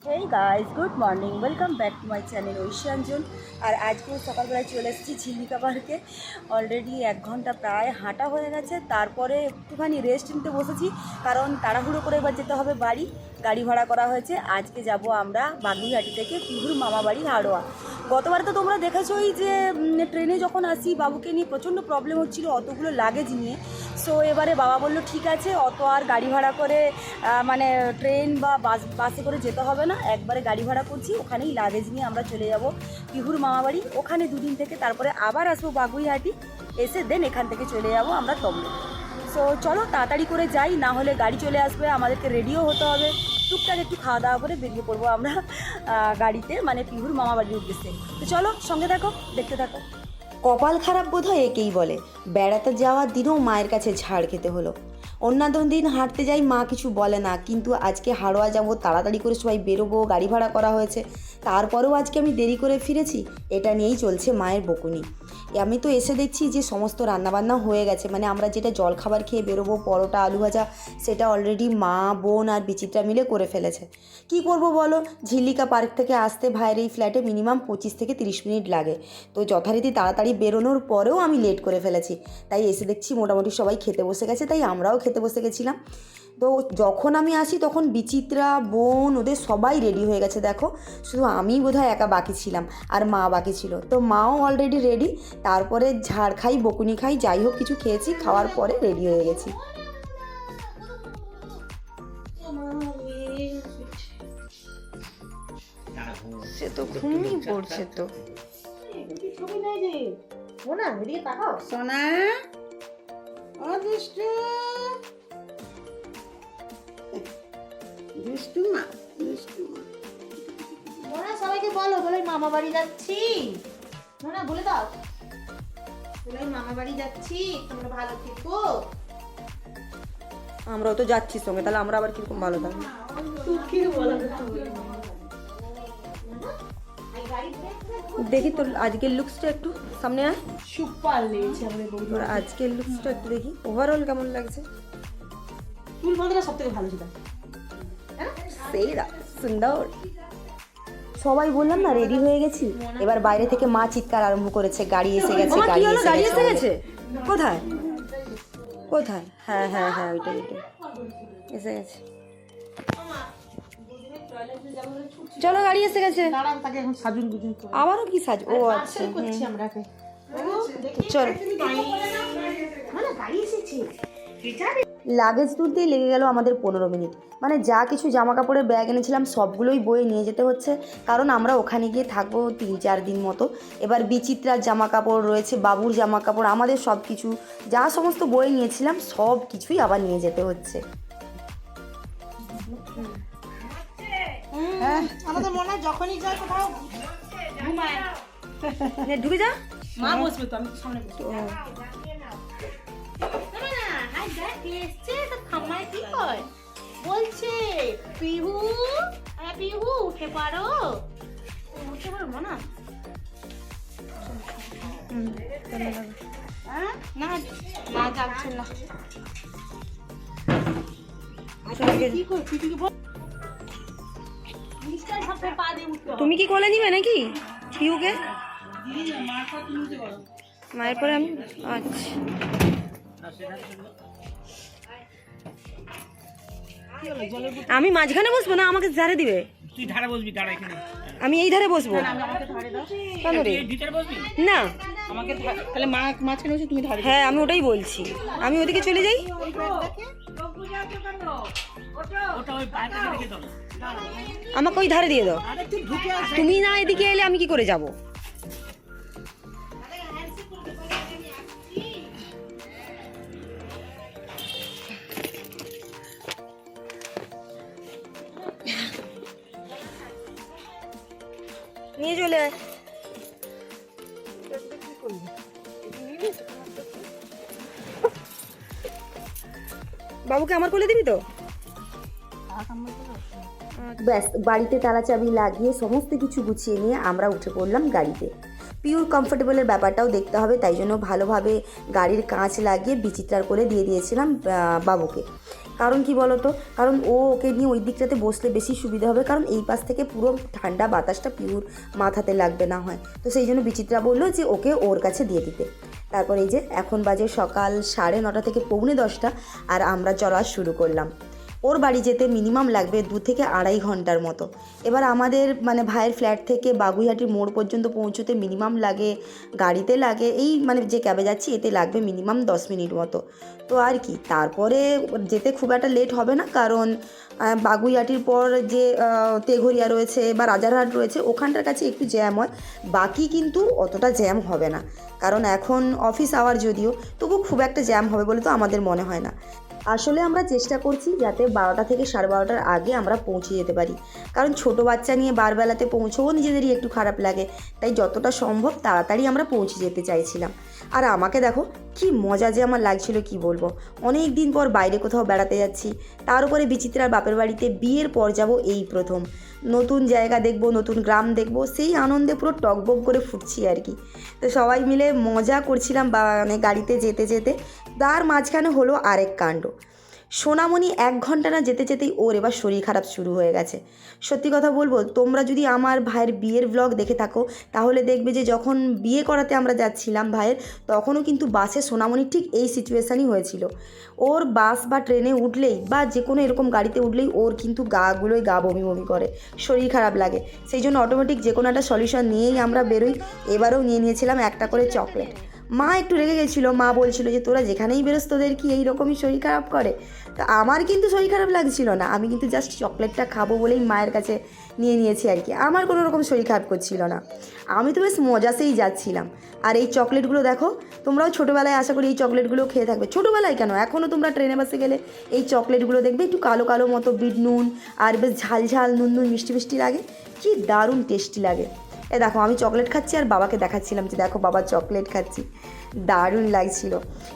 Hey guys, good morning, welcome back to my channel Aishanjan. আর আজকে সকালবেলায় চলে এসেছি ঝিল্লিকা পার্কে। অলরেডি 1 ঘন্টা প্রায় হাঁটা হয়ে গেছে। তারপরে একটুখানি রেস্ট নিতে বসেছি, কারণ তাড়াহুড়ো করে এবার যেতে হবে বাড়ি। গাড়ি ভাড়া করা হয়েছে। আজকে যাব আমরা বাগুইহাটি থেকে পিহুর মামা বাড়ি হাড়োয়া। গতবার তো তোমরা দেখেছোই যে ট্রেনে যখন আসি বাবুকে নিয়ে প্রচণ্ড প্রবলেম হচ্ছিল অতগুলো লাগেজ নিয়ে। সো এবারে বাবা বললো ঠিক আছে, অত আর গাড়ি ভাড়া করে মানে ট্রেন বা বাসে করে যেতে হবে না, একবারে গাড়ি ভাড়া করছি, ওখানেই লাগেজ নিয়ে আমরা চলে যাব পিহুর মামাবাড়ি। ওখানে দুদিন থেকে তারপরে আবার আসবো বাগুইহাটি, এসে দেন এখান থেকে চলে যাব আমরা তমলুক। সো চলো তাড়াতাড়ি করে যাই, না হলে গাড়ি চলে আসবে, আমাদেরকে রেডিও হতে হবে। টুকটাক একটু খাওয়া দাওয়া করে বেরিয়ে পড়বো আমরা গাড়িতে, মানে পিহুর মামাবাড়ির উদ্দেশ্যে। তো চলো সঙ্গে থাকো, দেখতে থাকো। কপাল খারাপ বোধহয় একেই বলে। বেড়াতে যাওয়ার দিনও মায়ের কাছে ঝাড় খেতে হলো। অন্যান্য দিন হাঁটতে যাই, মা কিছু বলে না, কিন্তু আজকে হাড়োয়া যাব, তাড়াতাড়ি করে সবাই বেরোবো, গাড়ি ভাড়া করা হয়েছে, তারপরেও আজকে আমি দেরি করে ফিরেছি, এটা নিয়েই চলছে মায়ের বকুনি। আমি তো এসে দেখছি যে সমস্ত রান্নাবান্না হয়ে গেছে, মানে আমরা যেটা জলখাবার খেয়ে বেরোবো, পরোটা আলু ভাজা, সেটা অলরেডি মা, বোন আর বিচিত্রা মিলে করে ফেলেছে। কি করব বলো, ঝিল্লিকা পার্ক থেকে আসতে ভাইয়ের এই ফ্ল্যাটে মিনিমাম 25 থেকে 30 মিনিট লাগে। তো যথারীতি তাড়াতাড়ি বেরোনোর পরেও আমি লেট করে ফেলেছি, তাই এসে দেখছি মোটামুটি সবাই খেতে বসে গেছে, তাই আমরাও খেতে বসে গেছিলাম। তো যখন আমি আসি তখন বিচিত্রা, বোন, ওদের সবাই রেডি হয়ে গেছে। দেখো, শুধু আমি বোধহয় একা বাকি ছিলাম, আর মা বাকি ছিল। তো মাও অলরেডি রেডি। তারপরে ঝাড় খাই, বকুনি খাই, যাই হোক কিছু খেয়েছি, খাওয়ার পরে রেডি হয়ে গেছি। সে তো ঘুমই পড়ছে তো। সোনা, ও দুষ্টু, দুষ্টু মা, দুষ্টু মা। মোনা সবাইকে বলো, বলে মামা বাড়ি যাচ্ছি। মোনা বলে দাও, বলে মামা বাড়ি যাচ্ছি, তোমরা ভালো থেকো। আমরাও তো যাচ্ছি সঙ্গে, তাহলে আমরা আবার কিরকম ভালো থাকবো। দেখি তোর আজকের লুকসটা একটু সামনে আয়। সুপার লেগেছে আমাদের বৌদি। তোর আজকের লুকসটা একটু দেখি, ওভারঅল কেমন লাগছে? চুল বাঁধাটা সব থেকে ভালো ছিল। সেই সুন্দর। সবাই বললাম না রেডি হয়ে গেছি। এবার বাইরে থেকে মা চিৎকার আরম্ভ করেছে, গাড়ি এসে গেছে, গাড়ি এসে গেছে। কোথায় কোথায়? হ্যাঁ হ্যাঁ হ্যাঁ, ওইটাই ওইটাই এসে গেছে। চলো, গাড়ি এসে গেছে। আবারও কি সাজ? ও আচ্ছা, চল। লাগেজ তুলতেই লেগে গেল আমাদের 15 মিনিট। মানে যা কিছু জামা কাপড়ের ব্যাগ এনেছিলাম সবগুলোই বয়ে নিয়ে যেতে হচ্ছে, কারণ আমরা ওখানে গিয়ে থাকবো 3-4 দিন মতো। এবার বিচিত্রার জামা কাপড় রয়েছে, বাবুর জামা কাপড়, আমাদের সব কিছু যা সমস্ত বয়ে নিয়েছিলাম সব কিছুই আবার নিয়ে যেতে হচ্ছে। আমাদের মনে হয় যখনই যায় কোথাও ঢুকে যা, মা বসবে তো, আমি সামনে বসবো। বলছে পিহু, পিহু উঠে পারো, উঠে পারবো না। না না, যাচ্ছে না। কি করছি? তুমি কি কোলে নিবে নাকি পিউকে? মায়ের পরে আমি। আচ্ছা, আমি মাঝখানে বসবো না, আমাকে ধারে দিবে? তুই ধারে বসবি, দাঁড়া এখানে। আমি এই ধারে বসবো। কেন রে? ভিতরে বসবি না, আমাকে তাহলে মাঝখানে বসে তুমি ধারে। হ্যাঁ আমি ওটাই বলছি, আমি ওদিকে চলে যাই। ওটা ওই পাইপটা রেখে দাও। আমাকে ওই ধারে দিয়ে দাও। তুমি না এদিকে এলে আমি কি করে যাব? নিয়ে চলে আয়। বাবুকে আমার কোলে দিবি তো? ব্যাস, বাড়িতে তালা চাবি লাগিয়ে সমস্ত কিছু গুছিয়ে নিয়ে আমরা উঠে পড়লাম গাড়িতে। পিওর কমফোর্টেবলের ব্যাপারটাও দেখতে হবে, তাই জন্য ভালোভাবে গাড়ির কাঁচ লাগিয়ে বিচিত্রার কোলে দিয়ে দিয়েছিলাম বাবুকে। কারণ কি বলো তো, কারণ ওকে নিয়ে ওই দিকটাতে বসলে বেশি সুবিধা হবে, কারণ এই পাশ থেকে পুরো ঠান্ডা বাতাসটা পিহুর মাথাতে লাগবে না হয়। তো সেই জন্য বিচিত্রা বললো যে ওকে ওর কাছে দিয়ে দিতে। তারপর এই যে এখন বাজে সকাল 9:30 থেকে 9:45, আর আমরা চলা শুরু করলাম। ওর বাড়ি যেতে মিনিমাম লাগবে 2 থেকে 2.5 ঘন্টার মতো। এবার আমাদের মানে ভাইয়ের ফ্ল্যাট থেকে বাগুইহাটির মোড় পর্যন্ত পৌঁছতে মিনিমাম লাগে, গাড়িতে লাগে, এই মানে যে ক্যাবে যাচ্ছি এতে লাগবে মিনিমাম 10 মিনিট মতো। তো আর কি, তারপরে যেতে খুব একটা লেট হবে না, কারণ বাগুইহাটির পর যে তেঘরিয়া রয়েছে বা রাজারহাট রয়েছে ওখানটার কাছে একটু জ্যাম হয়, বাকি কিন্তু অতটা জ্যাম হবে না, কারণ এখন অফিস আওয়ার যদিও, তবু খুব একটা জ্যাম হবে বলে তো আমাদের মনে হয় না। আসলে আমরা চেষ্টা করছি যাতে 12টা থেকে 12:30টার আগে আমরা পৌঁছে যেতে পারি, কারণ ছোট বাচ্চা নিয়ে বারবেলাতে পৌঁছবো নিজেদেরই একটু খারাপ লাগে, তাই যতটা সম্ভব তাড়াতাড়ি আমরা পৌঁছে যেতে চাইছিলাম। আর আমাকে দেখো কি মজা যে আমার লাগছিল কি বলবো, অনেক দিন পর বাইরে কোথাও বেড়াতে যাচ্ছি, তার উপরে বিচিত্রার বাপের বাড়িতে বিয়ের পর যাব এই প্রথম, নতুন জায়গা দেখব, নতুন গ্রাম দেখব, সেই আনন্দে পুরো টকবক করে ফুটছি আর কি। তো সবাই মিলে মজা করছিলাম মানে গাড়িতে যেতে যেতে। তার মাঝখানে হলো আরেক কাণ্ড, সোনামণি 1 ঘন্টা না যেতে যেতেই ওর এবার শরীর খারাপ শুরু হয়ে গেছে। সত্যি কথা বলবো, তোমরা যদি আমার ভাইয়ের বিয়ের ব্লগ দেখে থাকো তাহলে দেখবে যে যখন বিয়ে করাতে আমরা যাচ্ছিলাম ভাইয়ের, তখনও কিন্তু বাসে সোনামণির ঠিক এই সিচুয়েশানই হয়েছিল। ওর বাস বা ট্রেনে উঠলেই বা যে কোনো এরকম গাড়িতে উঠলেই ওর কিন্তু গা বমি বমি করে, শরীর খারাপ লাগে। সেই জন্য অটোমেটিক যে কোনো একটা সলিউশন নিয়েই আমরা বেরোই। এবারেও নিয়ে নিয়েছিলাম একটা করে চকলেট। মা একটু রেগে গেছিলো, মা বলছিল যে তোরা যেখানেই বেরোস তোদের কি এইরকমই শরীর খারাপ করে। তো আমার কিন্তু শরীর খারাপ লাগছিল না, আমি কিন্তু জাস্ট চকলেটটা খাবো বলেই মায়ের কাছে নিয়ে নিয়েছি আর কি, আমার কোনো রকম শরীর খারাপ করছিল না, আমি তো বেশ মজাতেই যাচ্ছিলাম। আর এই চকলেটগুলো দেখো, তোমরাও ছোটোবেলায় আশা করি এই চকলেটগুলো খেয়ে থাকবে, ছোটোবেলায় কেন এখনও তোমরা ট্রেনে বাসে গেলে এই চকলেটগুলো দেখবে একটু কালো কালো মতো বিট নুন, আর বেশ ঝাল ঝাল নুন নুন মিষ্টি মিষ্টি লাগে, কি দারুণ টেস্টি লাগে। দেখো আমি চকলেট খাচ্ছি আর বাবাকে দেখাচ্ছিলাম যে দেখো বাবা চকলেট খাচ্ছি, দারুণ লাগছিল।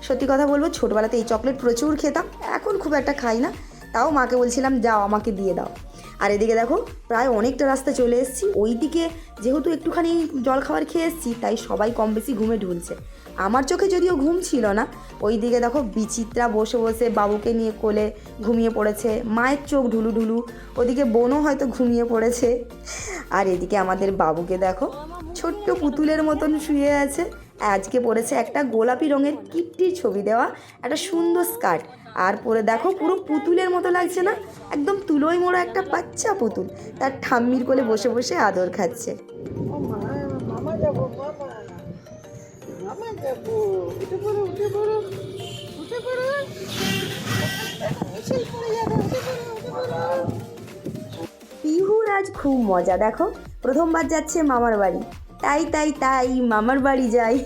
সত্যি কথা বলবো, ছোটোবেলাতে এই চকলেট প্রচুর খেতাম, এখন খুব একটা খাই না, তাও মাকে বলছিলাম যাও আমাকে দিয়ে দাও। আর এদিকে দেখো প্রায় অনেকটা রাস্তা চলে এসেছি, ওই দিকে যেহেতু একটুখানি জল খাবার খেয়ে এসেছি তাই সবাই কম বেশি ঘুমে ঢুলছে, আমার চোখে যদিও ঘুম ছিল না। ওই দিকে দেখো বিচিত্রা বসে বসে বাবুকে নিয়ে কোলে ঘুমিয়ে পড়েছে, মায়ের চোখ ঢুলু ঢুলু, ওদিকে বোনও হয়তো ঘুমিয়ে পড়েছে। আর এদিকে আমাদের বাবুকে দেখো ছোট্ট পুতুলের মতন শুয়ে আছে, আজকে পরেছে একটা গোলাপি রঙের কিট্টির ছবি দেওয়া একটা সুন্দর স্কার্ট, আর পরে দেখো পুরো পুতুলের মতো লাগছে না, একদম তুলোয় মোড়া একটা বাচ্চা পুতুল, তার ঠাম্মির কোলে বসে বসে আদর খাচ্ছে। পিহুর আজ খুব মজা, দেখো প্রথমবার যাচ্ছে মামার বাড়ি, তাই তাই তাই মামার বাড়ি যাই।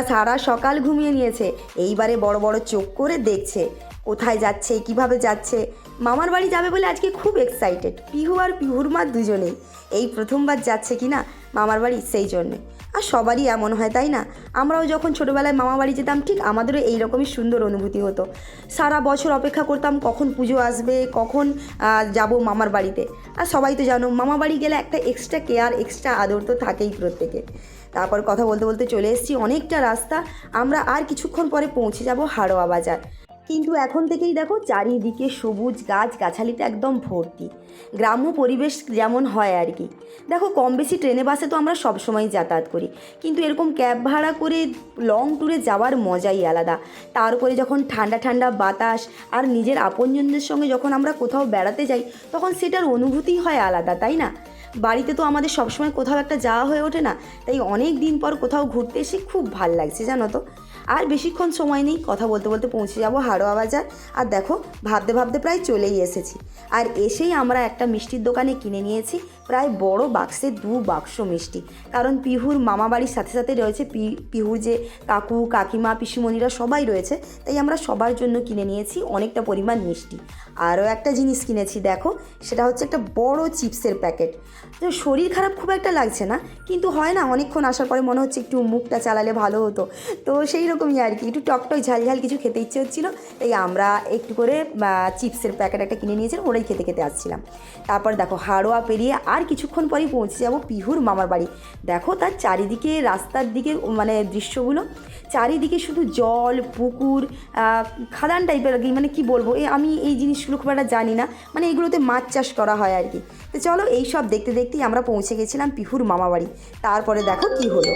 সারা সকাল ঘুমিয়ে নিয়েছে, এইবারে বড় বড় চোখ করে দেখছে কোথায় যাচ্ছে কিভাবে যাচ্ছে। মামার বাড়ি যাবে বলে আজকে খুব এক্সাইটেড, পিহু আর পিহুর মা দুজনেই এই প্রথমবার যাচ্ছে কি না মামার বাড়ি, সেই জন্যে। আর সবারই এমন হয় তাই না, আমরাও যখন ছোটোবেলায় মামা বাড়ি যেতাম ঠিক আমাদেরও এইরকমই সুন্দর অনুভূতি হতো, সারা বছর অপেক্ষা করতাম কখন পুজো আসবে, কখন যাব মামার বাড়িতে। আর সবাই তো জানো মামা বাড়ি গেলে একটা এক্সট্রা কেয়ার এক্সট্রা আদর তো থাকেই প্রত্যেকে। তারপর কথা বলতে বলতে চলে এসেছি অনেকটা রাস্তা, আমরা আর কিছুক্ষণ পরে পৌঁছে যাব হাড়োয়া বাজার। কিন্তু এখন থেকেই দেখো চারিদিকে সবুজ গাছগাছালিতে একদম ভর্তি, গ্রাম্য পরিবেশ যেমন হয় আর কি। দেখো কম বেশি ট্রেনে বাসে তো আমরা সবসময় যাতায়াত করি, কিন্তু এরকম ক্যাব ভাড়া করে লং ট্যুরে যাওয়ার মজাই আলাদা। তার উপরে যখন ঠান্ডা ঠান্ডা বাতাস আর নিজের আপনজনদের সঙ্গে যখন আমরা কোথাও বেড়াতে যাই তখন সেটার অনুভূতি হয় আলাদা, তাই না? বাড়িতে তো আমাদের সবসময় কোথাও একটা যাওয়া হয়ে ওঠে না, তাই অনেক দিন পর কোথাও ঘুরতে এসে খুব ভাল লাগছে জানো তো। আর বেশিক্ষণ সময় নেই, কথা বলতে বলতে পৌঁছে যাব হাড়োয়া বাজার। আর দেখো ভাবতে ভাবতে প্রায় চলেই এসেছি, আর এসেই আমরা একটা মিষ্টির দোকানে কিনে নিয়েছি প্রায় বড় বাক্সে 2 বাক্স মিষ্টি, কারণ পিহুর মামা বাড়ির সাথে সাথে রয়েছে পিহুর যে কাকু কাকিমা পিসিমণিরা সবাই রয়েছে, তাই আমরা সবার জন্য কিনে নিয়েছি অনেকটা পরিমাণ মিষ্টি। আরও একটা জিনিস কিনেছি দেখো, সেটা হচ্ছে একটা বড় চিপসের প্যাকেট। তো শরীর খারাপ খুব একটা লাগছে না, কিন্তু হয় না অনেকক্ষণ আসার পরে মনে হচ্ছে একটু মুখটা চালালে ভালো হতো, তো সেই রকম ওরকমই আর কি, একটু টক ঝাল ঝাল কিছু খেতে ইচ্ছে হচ্ছিলো, তাই আমরা একটু করে চিপসের প্যাকেট একটা কিনে নিয়েছিলাম, ওটাই খেতে খেতে আসছিলাম। তারপর দেখো হাড়োয়া পেরিয়ে আর কিছুক্ষণ পরেই পৌঁছে যাবো পিহুর মামার বাড়ি। দেখো তার চারিদিকে রাস্তার দিকে মানে দৃশ্যগুলো, চারিদিকে শুধু জল, পুকুর, খাদান টাইপের আর কি, মানে কি বলবো, আমি এই জিনিসগুলো খুব একটা জানি না, মানে এগুলোতে মাছ চাষ করা হয় আর কি। তো চলো এই সব দেখতে দেখতেই আমরা পৌঁছে গেছিলাম পিহুর মামা বাড়ি। তারপরে দেখো কি হলো।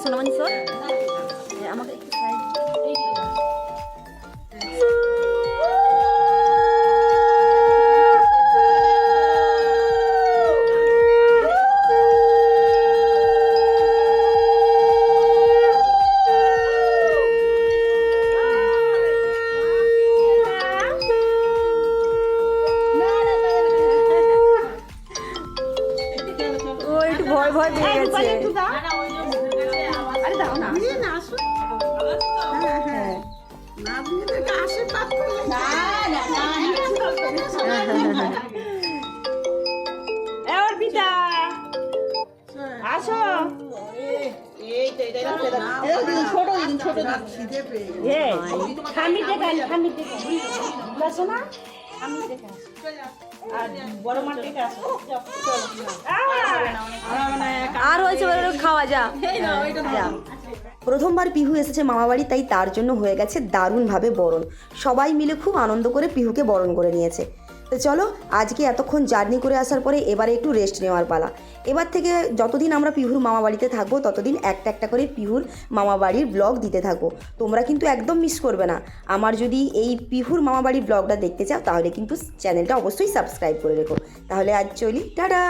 সোনামানি স্যার আমাকে একটু সাইড ও একটু ভয় ভয় পেয়ে গেছে। আরে দাও না আর হয়েছে খাওয়া যা। প্রথমবার পিহু এসেছে মামাবাড়ি, তাই তার জন্য হয়ে গেছে দারুণভাবে বরণ। সবাই মিলে খুব আনন্দ করে পিহুকে বরণ করে নিয়েছে। তো চলো আজকে এতক্ষণ জার্নি করে আসার পরে এবারে একটু রেস্ট নেওয়ার পালা। এবার থেকে যতদিন আমরা পিহুর মামাবাড়িতে থাকবো ততদিন একটা একটা করে পিহুর মামাবাড়ির ব্লগ দিতে থাকবো। তোমরা কিন্তু একদম মিস করবে না। আমার যদি এই পিহুর মামাবাড়ির ব্লগটা দেখতে চাও তাহলে কিন্তু চ্যানেলটা অবশ্যই সাবস্ক্রাইব করে রেখো। তাহলে আজ চলি, টাটা।